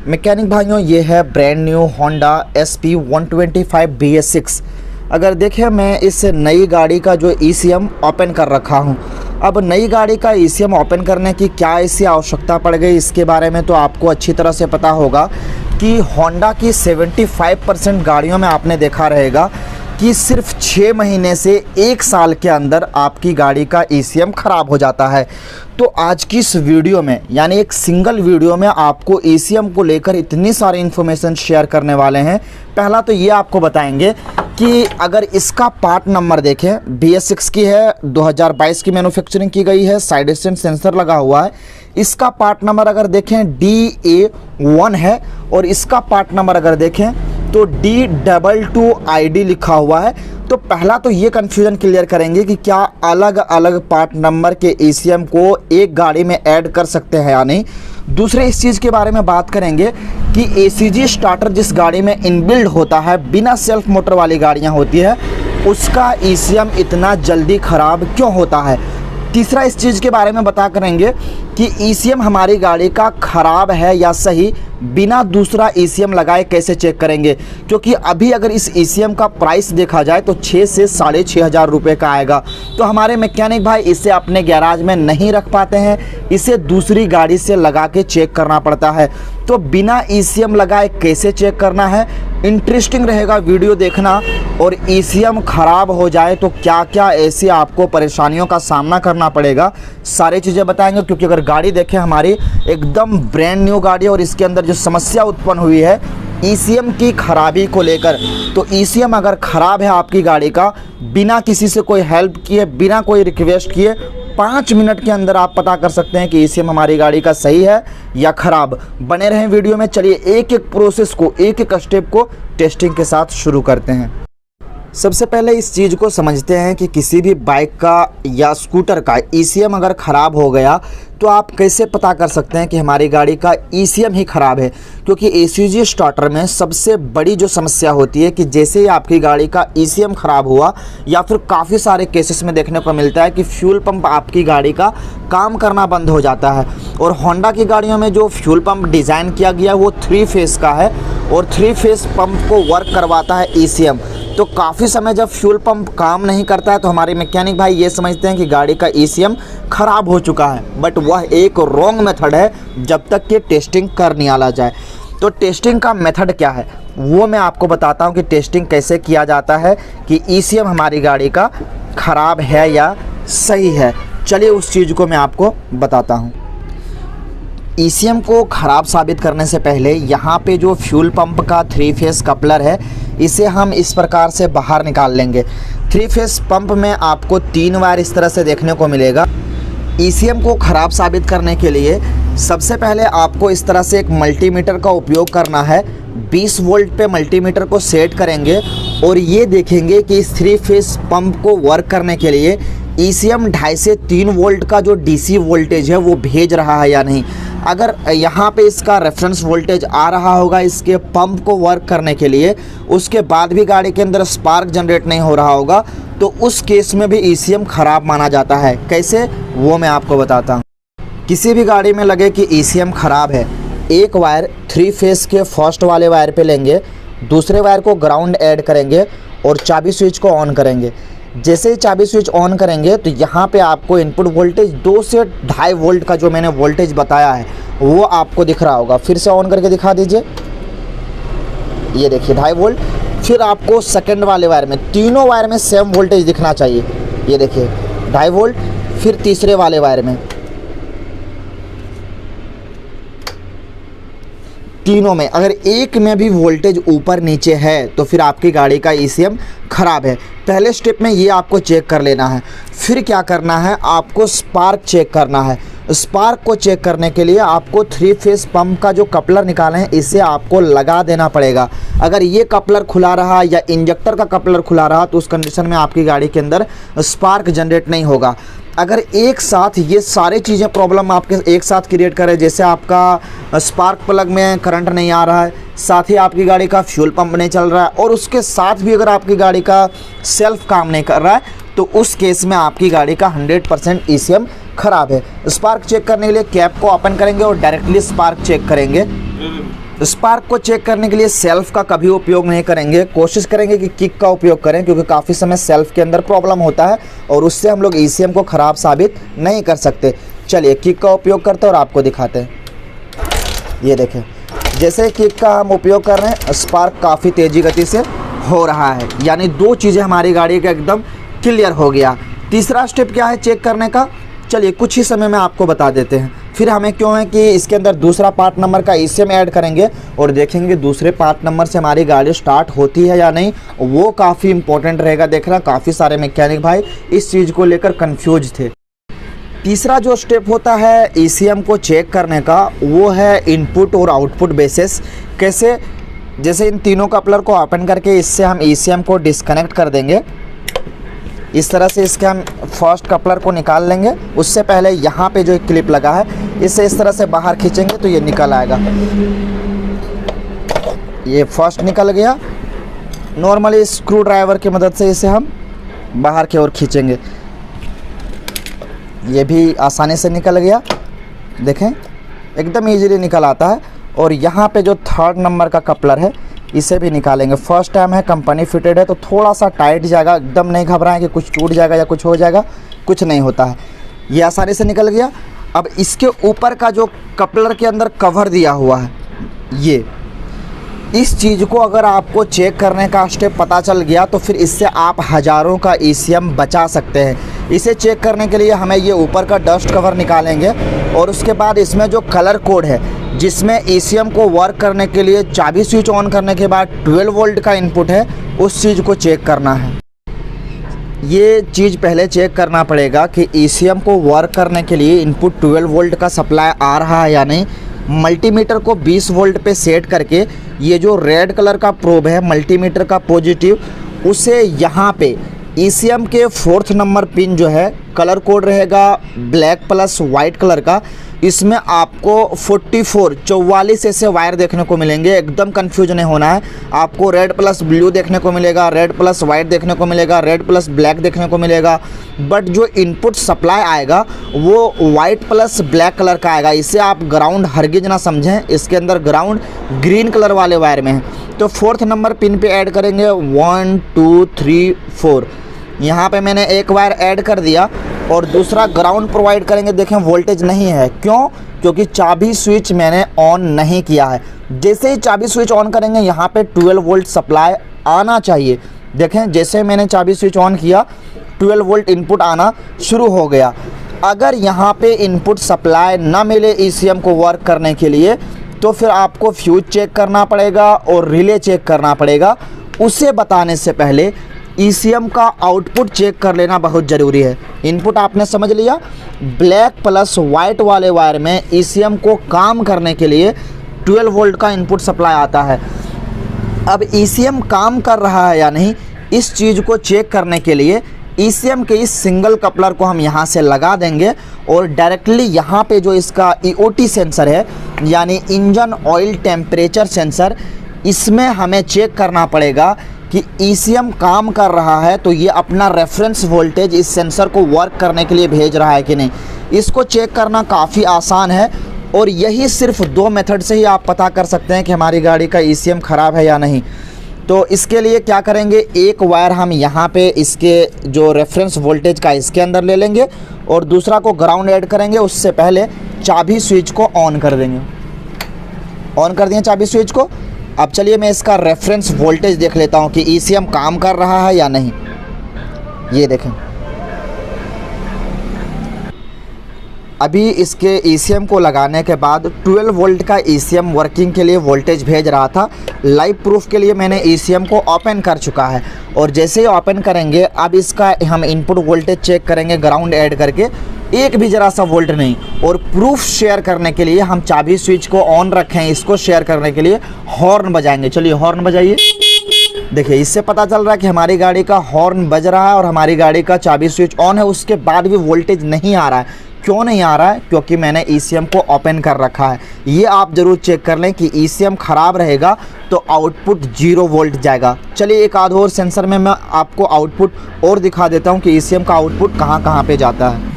Mechanic भाइयों, ये है brand new Honda SP 125 BS6। अगर देखें, मैं इस नई गाड़ी का जो ECM ओपन कर रखा हूँ। अब नई गाड़ी का ECM ओपन करने की क्या ऐसी आवश्यकता पड़ गई, इसके बारे में तो आपको अच्छी तरह से पता होगा कि होंडा की 75% गाड़ियों में आपने देखा रहेगा कि सिर्फ 6 महीने से 1 साल के अंदर आपकी गाड़ी का ECM ख़राब हो जाता है। तो आज की इस वीडियो में, यानी एक सिंगल वीडियो में, आपको ECM को लेकर इतनी सारी इन्फॉर्मेशन शेयर करने वाले हैं। पहला तो ये आपको बताएंगे कि अगर इसका पार्ट नंबर देखें, BS6 की है, 2022 की मैन्युफैक्चरिंग की गई है, साइड स्टैंड सेंसर लगा हुआ है। इसका पार्ट नंबर अगर देखें DA1 है और इसका पार्ट नंबर अगर देखें तो D22ID लिखा हुआ है। तो पहला तो ये कन्फ्यूज़न क्लियर करेंगे कि क्या अलग अलग पार्ट नंबर के ECM को एक गाड़ी में ऐड कर सकते हैं या नहीं। दूसरे इस चीज़ के बारे में बात करेंगे कि ACG स्टार्टर जिस गाड़ी में इनबिल्ड होता है, बिना सेल्फ मोटर वाली गाड़ियां होती है, उसका ECM इतना जल्दी ख़राब क्यों होता है। तीसरा इस चीज़ के बारे में बता करेंगे कि ECM हमारी गाड़ी का ख़राब है या सही, बिना दूसरा ECM लगाए कैसे चेक करेंगे। क्योंकि अभी अगर इस ECM का प्राइस देखा जाए तो 6 से 6,500 रुपये का आएगा। तो हमारे मैकेनिक भाई इसे अपने गैराज में नहीं रख पाते हैं, इसे दूसरी गाड़ी से लगा के चेक करना पड़ता है। तो बिना ECM लगाए कैसे चेक करना है, इंटरेस्टिंग रहेगा वीडियो देखना। और ECM ख़राब हो जाए तो क्या क्या ऐसी आपको परेशानियों का सामना करना पड़ेगा, सारी चीज़ें बताएंगे। क्योंकि अगर गाड़ी देखें, हमारी एकदम ब्रांड न्यू गाड़ी और इसके अंदर जो समस्या उत्पन्न हुई है ECM की खराबी को लेकर, तो ECM अगर ख़राब है आपकी गाड़ी का, बिना किसी से कोई हेल्प किए, बिना कोई रिक्वेस्ट किए, 5 मिनट के अंदर आप पता कर सकते हैं कि ECM हमारी गाड़ी का सही है या ख़राब। बने रहें वीडियो में। चलिए एक एक प्रोसेस को, एक एक स्टेप को टेस्टिंग के साथ शुरू करते हैं। सबसे पहले इस चीज़ को समझते हैं कि किसी भी बाइक का या स्कूटर का ECM अगर ख़राब हो गया तो आप कैसे पता कर सकते हैं कि हमारी गाड़ी का ECM ही ख़राब है। क्योंकि ACG स्टार्टर में सबसे बड़ी जो समस्या होती है कि जैसे ही आपकी गाड़ी का ECM ख़राब हुआ, या फिर काफ़ी सारे केसेस में देखने को मिलता है कि फ्यूल पंप आपकी गाड़ी का काम करना बंद हो जाता है। और होंडा की गाड़ियों में जो फ्यूल पंप डिज़ाइन किया गया वो 3 फेस का है और 3 फेस पंप को वर्क करवाता है ECM। तो काफ़ी समय जब फ्यूल पंप काम नहीं करता है तो हमारे मैकेनिक भाई ये समझते हैं कि गाड़ी का ECM ख़राब हो चुका है। बट वह एक रॉन्ग मेथड है जब तक कि टेस्टिंग कर नहीं आला जाए। तो टेस्टिंग का मेथड क्या है वो मैं आपको बताता हूं कि टेस्टिंग कैसे किया जाता है कि ECM हमारी गाड़ी का ख़राब है या सही है। चलिए उस चीज़ को मैं आपको बताता हूँ। ECM को ख़राब साबित करने से पहले यहाँ पे जो फ्यूल पंप का 3 फेस कपलर है, इसे हम इस प्रकार से बाहर निकाल लेंगे। 3 फेस पंप में आपको 3 वायर इस तरह से देखने को मिलेगा। ECM को ख़राब साबित करने के लिए सबसे पहले आपको इस तरह से एक मल्टीमीटर का उपयोग करना है। 20 वोल्ट पे मल्टीमीटर को सेट करेंगे और ये देखेंगे कि इस 3 फेस पंप को वर्क करने के लिए ECM 2.5 से 3 वोल्ट का जो DC वोल्टेज है वो भेज रहा है या नहीं। अगर यहाँ पे इसका रेफरेंस वोल्टेज आ रहा होगा इसके पंप को वर्क करने के लिए, उसके बाद भी गाड़ी के अंदर स्पार्क जनरेट नहीं हो रहा होगा, तो उस केस में भी ECM ख़राब माना जाता है। कैसे, वो मैं आपको बताता हूँ। किसी भी गाड़ी में लगे कि ECM ख़राब है, एक वायर 3 फेस के फर्स्ट वाले वायर पे लेंगे, दूसरे वायर को ग्राउंड ऐड करेंगे और चाबी स्विच को ऑन करेंगे। जैसे ही चाबी स्विच ऑन करेंगे तो यहाँ पे आपको इनपुट वोल्टेज 2 से 2.5 वोल्ट का जो मैंने वोल्टेज बताया है वो आपको दिख रहा होगा। फिर से ऑन करके दिखा दीजिए, ये देखिए 2.5 वोल्ट। फिर आपको सेकंड वाले वायर में, तीनों वायर में सेम वोल्टेज दिखना चाहिए, ये देखिए 2.5 वोल्ट। फिर तीसरे वाले वायर में, तीनों में अगर एक में भी वोल्टेज ऊपर नीचे है तो फिर आपकी गाड़ी का ECM ख़राब है। पहले स्टेप में ये आपको चेक कर लेना है। फिर क्या करना है, आपको स्पार्क चेक करना है। स्पार्क को चेक करने के लिए आपको 3 फेस पंप का जो कपलर निकाले हैं इसे आपको लगा देना पड़ेगा। अगर ये कपलर खुला रहा या इंजेक्टर का कपलर खुला रहा तो उस कंडीशन में आपकी गाड़ी के अंदर स्पार्क जनरेट नहीं होगा। अगर एक साथ ये सारी चीज़ें प्रॉब्लम आपके एक साथ क्रिएट करें, जैसे आपका स्पार्क प्लग में करंट नहीं आ रहा है, साथ ही आपकी गाड़ी का फ्यूल पंप नहीं चल रहा है और उसके साथ भी अगर आपकी गाड़ी का सेल्फ काम नहीं कर रहा है, तो उस केस में आपकी गाड़ी का 100% ECM ख़राब है। स्पार्क चेक करने के लिए कैप को ओपन करेंगे और डायरेक्टली स्पार्क चेक करेंगे। स्पार्क को चेक करने के लिए सेल्फ का कभी उपयोग नहीं करेंगे, कोशिश करेंगे कि किक का उपयोग करें, क्योंकि काफ़ी समय सेल्फ के अंदर प्रॉब्लम होता है और उससे हम लोग ECM को ख़राब साबित नहीं कर सकते। चलिए किक का उपयोग करते हैं और आपको दिखाते हैं। ये देखें, जैसे किक का हम उपयोग कर रहे हैं, स्पार्क काफ़ी तेज़ी गति से हो रहा है, यानी 2 चीज़ें हमारी गाड़ी का एकदम क्लियर हो गया। तीसरा स्टेप क्या है चेक करने का, चलिए कुछ ही समय में आपको बता देते हैं। फिर हमें क्यों है कि इसके अंदर दूसरा पार्ट नंबर का ECM ऐड करेंगे और देखेंगे दूसरे पार्ट नंबर से हमारी गाड़ी स्टार्ट होती है या नहीं, वो काफ़ी इंपॉर्टेंट रहेगा देखना। काफ़ी सारे मैकेनिक भाई इस चीज़ को लेकर कंफ्यूज थे। तीसरा जो स्टेप होता है ECM को चेक करने का, वो है इनपुट और आउटपुट बेसिस। कैसे, जैसे इन तीनों कपलर को ओपन करके इससे हम ECM को डिस्कनेक्ट कर देंगे। इस तरह से इसके हम फर्स्ट कपलर को निकाल लेंगे। उससे पहले यहाँ पे जो एक क्लिप लगा है, इसे इस तरह से बाहर खींचेंगे तो ये निकल आएगा। ये फर्स्ट निकल गया। नॉर्मली स्क्रू ड्राइवर की मदद से इसे हम बाहर की ओर खींचेंगे, ये भी आसानी से निकल गया। देखें एकदम इजीली निकल आता है। और यहाँ पे जो थर्ड नंबर का कपलर है, इसे भी निकालेंगे। फर्स्ट टाइम है, कंपनी फिटेड है, तो थोड़ा सा टाइट जाएगा। एकदम नहीं घबराएं कि कुछ टूट जाएगा या कुछ हो जाएगा, कुछ नहीं होता है। ये आसानी से निकल गया। अब इसके ऊपर का जो कपलर के अंदर कवर दिया हुआ है, ये इस चीज़ को अगर आपको चेक करने का स्टेप पता चल गया तो फिर इससे आप हज़ारों का ECM बचा सकते हैं। इसे चेक करने के लिए हमें ये ऊपर का डस्ट कवर निकालेंगे और उसके बाद इसमें जो कलर कोड है, जिसमें ECM को वर्क करने के लिए चाबी स्विच ऑन करने के बाद 12 वोल्ट का इनपुट है, उस चीज़ को चेक करना है। ये चीज़ पहले चेक करना पड़ेगा कि ECM को वर्क करने के लिए इनपुट 12 वोल्ट का सप्लाई आ रहा है या नहीं। मल्टीमीटर को 20 वोल्ट पे सेट करके ये जो रेड कलर का प्रोब है मल्टीमीटर का पॉजिटिव, उसे यहाँ पे ECM के 4th नंबर पिन जो है, कलर कोड रहेगा ब्लैक प्लस वाइट कलर का। इसमें आपको 44 ऐसे वायर देखने को मिलेंगे। एकदम कंफ्यूज नहीं होना है। आपको रेड प्लस ब्लू देखने को मिलेगा, रेड प्लस वाइट देखने को मिलेगा, रेड प्लस ब्लैक देखने को मिलेगा। बट जो इनपुट सप्लाई आएगा वो वाइट प्लस ब्लैक कलर का आएगा। इसे आप ग्राउंड हरगिज ना समझें, इसके अंदर ग्राउंड ग्रीन कलर वाले वायर में है। तो 4th नंबर पिन पे ऐड करेंगे 1 2 3 4। यहाँ पे मैंने एक वायर ऐड कर दिया और दूसरा ग्राउंड प्रोवाइड करेंगे। देखें वोल्टेज नहीं है, क्यों? क्योंकि चाबी स्विच मैंने ऑन नहीं किया है। जैसे ही चाबी स्विच ऑन करेंगे यहाँ पे 12 वोल्ट सप्लाई आना चाहिए। देखें जैसे मैंने चाबी स्विच ऑन किया, 12 वोल्ट इनपुट आना शुरू हो गया। अगर यहाँ पे इनपुट सप्लाई ना मिले ECM को वर्क करने के लिए, तो फिर आपको फ्यूज चेक करना पड़ेगा और रिले चेक करना पड़ेगा। उसे बताने से पहले ECM का आउटपुट चेक कर लेना बहुत ज़रूरी है। इनपुट आपने समझ लिया, ब्लैक प्लस वाइट वाले वायर में ECM को काम करने के लिए 12 वोल्ट का इनपुट सप्लाई आता है। अब ECM काम कर रहा है या नहीं, इस चीज़ को चेक करने के लिए ECM के इस सिंगल कपलर को हम यहाँ से लगा देंगे और डायरेक्टली यहाँ पे जो इसका EOT सेंसर है, यानी इंजन ऑयल टेम्परेचर सेंसर, इसमें हमें चेक करना पड़ेगा कि ECM काम कर रहा है तो ये अपना रेफरेंस वोल्टेज इस सेंसर को वर्क करने के लिए भेज रहा है कि नहीं। इसको चेक करना काफ़ी आसान है और यही सिर्फ 2 मेथड से ही आप पता कर सकते हैं कि हमारी गाड़ी का ECM ख़राब है या नहीं। तो इसके लिए क्या करेंगे, एक वायर हम यहाँ पे इसके जो रेफरेंस वोल्टेज का इसके अंदर ले लेंगे और दूसरा को ग्राउंड ऐड करेंगे। उससे पहले चाबी स्विच को ऑन कर देंगे। ऑन कर दिए चाबी स्विच को। अब चलिए मैं इसका रेफरेंस वोल्टेज देख लेता हूँ कि ECM काम कर रहा है या नहीं। ये देखें, अभी इसके ECM को लगाने के बाद 12 वोल्ट का ECM वर्किंग के लिए वोल्टेज भेज रहा था। लाइव प्रूफ के लिए मैंने ECM को ओपन कर चुका है और जैसे ही ओपन करेंगे अब इसका हम इनपुट वोल्टेज चेक करेंगे ग्राउंड ऐड करके, एक भी ज़रा सा वोल्ट नहीं। और प्रूफ शेयर करने के लिए हम चाबी स्विच को ऑन रखें, इसको शेयर करने के लिए हॉर्न बजाएंगे। चलिए हॉर्न बजाइए। देखिए इससे पता चल रहा है कि हमारी गाड़ी का हॉर्न बज रहा है और हमारी गाड़ी का चाबी स्विच ऑन है। उसके बाद भी वोल्टेज नहीं आ रहा है। क्यों नहीं आ रहा है? क्योंकि मैंने ECM को ओपन कर रखा है। ये आप ज़रूर चेक कर लें कि ECM ख़राब रहेगा तो आउटपुट 0 वोल्ट जाएगा। चलिए एक आध और सेंसर में मैं आपको आउटपुट और दिखा देता हूँ कि ECM का आउटपुट कहाँ कहाँ पे जाता है।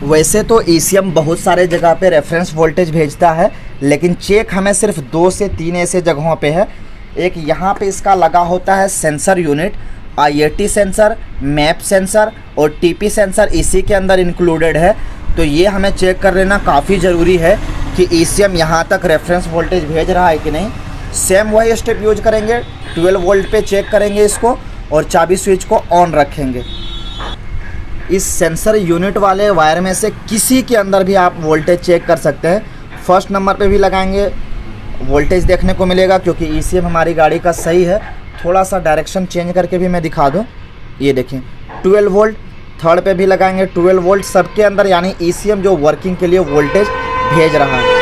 वैसे तो ECM बहुत सारे जगह पे रेफरेंस वोल्टेज भेजता है, लेकिन चेक हमें सिर्फ 2 से 3 ऐसे जगहों पे है। एक यहाँ पे इसका लगा होता है sensor unit, IAT sensor, map sensor और TP सेंसर इसी के अंदर इंक्लूडेड है। तो ये हमें चेक कर लेना काफ़ी ज़रूरी है कि ECM यहाँ तक रेफरेंस वोल्टेज भेज रहा है कि नहीं। सेम वही स्टेप यूज करेंगे, 12 वोल्ट पे चेक करेंगे इसको और चाबी स्विच को ऑन रखेंगे। इस सेंसर यूनिट वाले वायर में से किसी के अंदर भी आप वोल्टेज चेक कर सकते हैं। फर्स्ट नंबर पे भी लगाएंगे, वोल्टेज देखने को मिलेगा क्योंकि ECM हमारी गाड़ी का सही है। थोड़ा सा डायरेक्शन चेंज करके भी मैं दिखा दूँ, ये देखें 12 वोल्ट। थर्ड पे भी लगाएंगे 12 वोल्ट, सबके अंदर यानी ECM जो वर्किंग के लिए वोल्टेज भेज रहा है।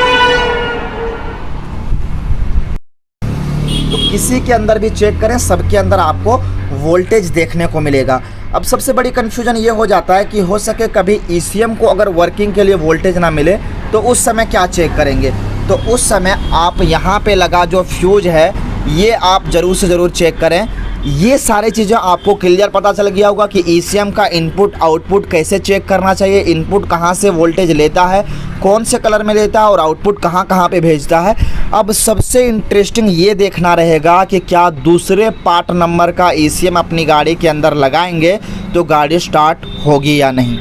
तो किसी के अंदर भी चेक करें, सबके अंदर आपको वोल्टेज देखने को मिलेगा। अब सबसे बड़ी कन्फ्यूजन ये हो जाता है कि हो सके कभी ECM को अगर वर्किंग के लिए वोल्टेज ना मिले तो उस समय क्या चेक करेंगे। तो उस समय आप यहाँ पे लगा जो फ्यूज है ये आप ज़रूर से ज़रूर चेक करें। ये सारी चीज़ें आपको क्लियर पता चल गया होगा कि ECM का इनपुट आउटपुट कैसे चेक करना चाहिए, इनपुट कहाँ से वोल्टेज लेता है, कौन से कलर में लेता है और आउटपुट कहाँ कहाँ पे भेजता है। अब सबसे इंटरेस्टिंग ये देखना रहेगा कि क्या दूसरे पार्ट नंबर का ECM अपनी गाड़ी के अंदर लगाएंगे तो गाड़ी स्टार्ट होगी या नहीं।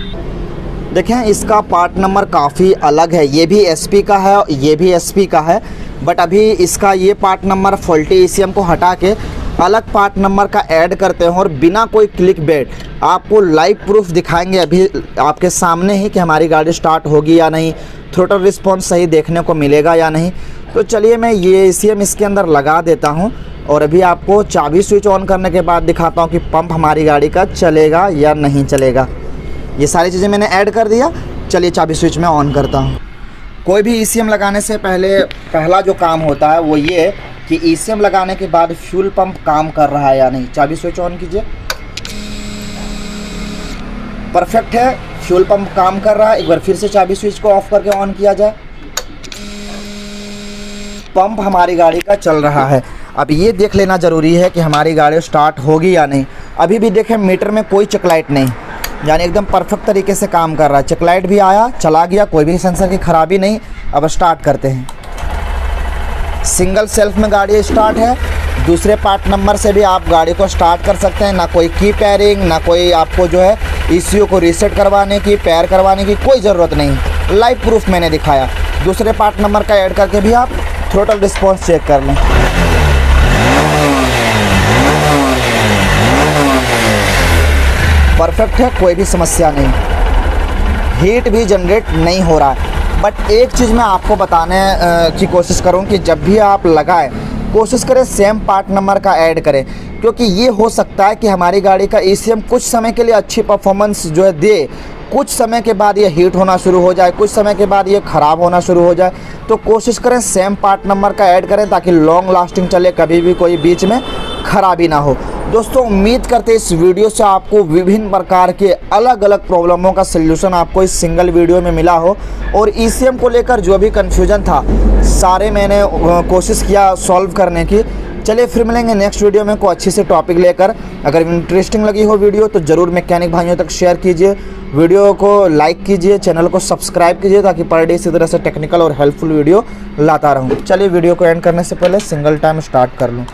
देखें इसका पार्ट नंबर काफ़ी अलग है, ये भी SP का है, ये भी SP का है, बट अभी इसका ये पार्ट नंबर फॉल्टी ECM को हटा के अलग पार्ट नंबर का ऐड करते हैं और बिना कोई क्लिक बेट आपको लाइव प्रूफ दिखाएंगे अभी आपके सामने ही कि हमारी गाड़ी स्टार्ट होगी या नहीं, थ्रोटल रिस्पॉन्स सही देखने को मिलेगा या नहीं। तो चलिए मैं ये ECM इसके अंदर लगा देता हूँ और अभी आपको चाबी स्विच ऑन करने के बाद दिखाता हूँ कि पंप हमारी गाड़ी का चलेगा या नहीं चलेगा। ये सारी चीज़ें मैंने ऐड कर दिया। चलिए चाबी स्विच में ऑन करता हूँ। कोई भी ECM लगाने से पहला जो काम होता है वो ये कि ECM लगाने के बाद फ्यूल पंप काम कर रहा है या नहीं। चाबी स्विच ऑन कीजिए, परफेक्ट है, फ्यूल पंप काम कर रहा है। एक बार फिर से चाबी स्विच को ऑफ करके ऑन किया जाए, पंप हमारी गाड़ी का चल रहा है। अब ये देख लेना ज़रूरी है कि हमारी गाड़ी स्टार्ट होगी या नहीं। अभी भी देखें मीटर में कोई चेकलाइट नहीं, यानी एकदम परफेक्ट तरीके से काम कर रहा है। चेकलाइट भी आया, चला गया, कोई भी सेंसर की खराबी नहीं। अब स्टार्ट करते हैं। सिंगल सेल्फ में गाड़ी स्टार्ट है, दूसरे पार्ट नंबर से भी आप गाड़ी को स्टार्ट कर सकते हैं। ना कोई की पैरिंग, ना कोई आपको जो है ECU को रीसेट करवाने की, पैर करवाने की कोई ज़रूरत नहीं। लाइव प्रूफ मैंने दिखाया। दूसरे पार्ट नंबर का ऐड करके भी आप थ्रोटल रिस्पॉन्स चेक कर लें। परफेक्ट है, कोई भी समस्या नहीं, हीट भी जनरेट नहीं हो रहा है। बट एक चीज़ मैं आपको बताने की कोशिश करूं कि जब भी आप लगाएं कोशिश करें सेम पार्ट नंबर का ऐड करें, क्योंकि ये हो सकता है कि हमारी गाड़ी का ECM कुछ समय के लिए अच्छी परफॉर्मेंस जो है दे, कुछ समय के बाद ये हीट होना शुरू हो जाए, कुछ समय के बाद ये ख़राब होना शुरू हो जाए। तो कोशिश करें सेम पार्ट नंबर का ऐड करें ताकि लॉन्ग लास्टिंग चले, कभी भी कोई बीच में खराबी ना हो। दोस्तों उम्मीद करते इस वीडियो से आपको विभिन्न प्रकार के अलग अलग प्रॉब्लमों का सल्यूशन आपको इस सिंगल वीडियो में मिला हो और ECM को लेकर जो भी कन्फ्यूजन था सारे मैंने कोशिश किया सॉल्व करने की। चलिए फिर मिलेंगे नेक्स्ट वीडियो में कोई अच्छी से टॉपिक लेकर। अगर इंटरेस्टिंग लगी हो वीडियो तो ज़रूर मैकेनिक भाइयों तक शेयर कीजिए, वीडियो को लाइक कीजिए, चैनल को सब्सक्राइब कीजिए ताकि पर डे इसी तरह से टेक्निकल और हेल्पफुल वीडियो लाता रहूँ। चलिए वीडियो को एंड करने से पहले सिंगल टाइम स्टार्ट कर लूँ।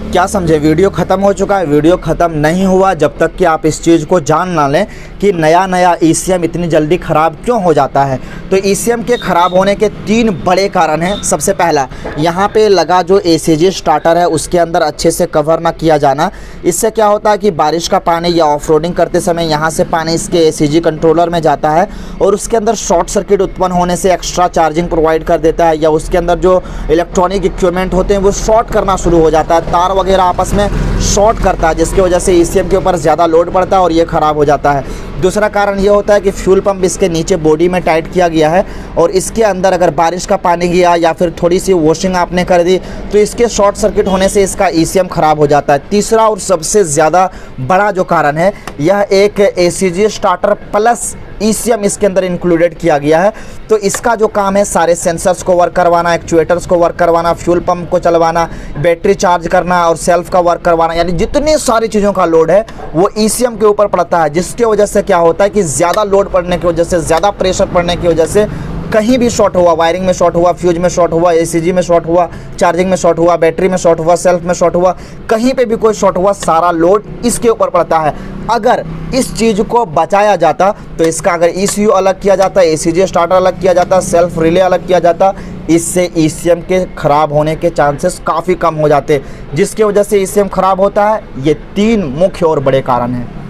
क्या समझे, वीडियो ख़त्म हो चुका है। वीडियो ख़त्म नहीं हुआ जब तक कि आप इस चीज़ को जान ना लें कि नया ECM इतनी जल्दी ख़राब क्यों हो जाता है। तो ECM के ख़राब होने के 3 बड़े कारण हैं। सबसे पहला, यहाँ पे लगा जो ACG स्टार्टर है उसके अंदर अच्छे से कवर ना किया जाना। इससे क्या होता है कि बारिश का पानी या ऑफ रोडिंग करते समय यहाँ से पानी इसके ACG कंट्रोलर में जाता है और उसके अंदर शॉर्ट सर्किट उत्पन्न होने से एक्स्ट्रा चार्जिंग प्रोवाइड कर देता है, या उसके अंदर जो इलेक्ट्रॉनिक इक्विपमेंट होते हैं वो शॉर्ट करना शुरू हो जाता है, तार वगैरह आपस में शॉर्ट करता है, जिसकी वजह से ECM के ऊपर ज़्यादा लोड पड़ता है और ये ख़राब हो जाता है। दूसरा कारण ये होता है कि फ्यूल पंप इसके नीचे बॉडी में टाइट किया गया है और इसके अंदर अगर बारिश का पानी गया या फिर थोड़ी सी वॉशिंग आपने कर दी तो इसके शॉर्ट सर्किट होने से इसका ईसीएम ख़राब हो जाता है। तीसरा और सबसे ज़्यादा बड़ा जो कारण है, यह एक एसीजी स्टार्टर प्लस ईसीएम इसके अंदर इंक्लूडेड किया गया है। तो इसका जो काम है सारे सेंसर्स को वर्क करवाना, एक्चुएटर्स को वर्क करवाना, फ्यूल पंप को चलवाना, बैटरी चार्ज करना और सेल्फ का वर्क करवाना, यानी जितनी सारी चीज़ों का लोड है वो ईसीएम के ऊपर पड़ता है। जिसकी वजह से क्या होता है कि ज़्यादा लोड पड़ने की वजह से, ज़्यादा प्रेशर पड़ने की वजह से कहीं भी शॉर्ट हुआ, वायरिंग में शॉर्ट हुआ, फ्यूज में शॉर्ट हुआ, एसीजी में शॉर्ट हुआ, चार्जिंग में शॉर्ट हुआ, बैटरी में शॉर्ट हुआ, सेल्फ में शॉर्ट हुआ, कहीं पे भी कोई शॉर्ट हुआ, सारा लोड इसके ऊपर पड़ता है। अगर इस चीज़ को बचाया जाता तो इसका अगर ईसीयू अलग किया जाता, एसीजी स्टार्टर अलग किया जाता, सेल्फ रिले अलग किया जाता, इससे ईसीएम के ख़राब होने के चांसेस काफ़ी कम हो जाते। जिसकी वजह से ईसीएम ख़राब होता है, ये 3 मुख्य और बड़े कारण हैं।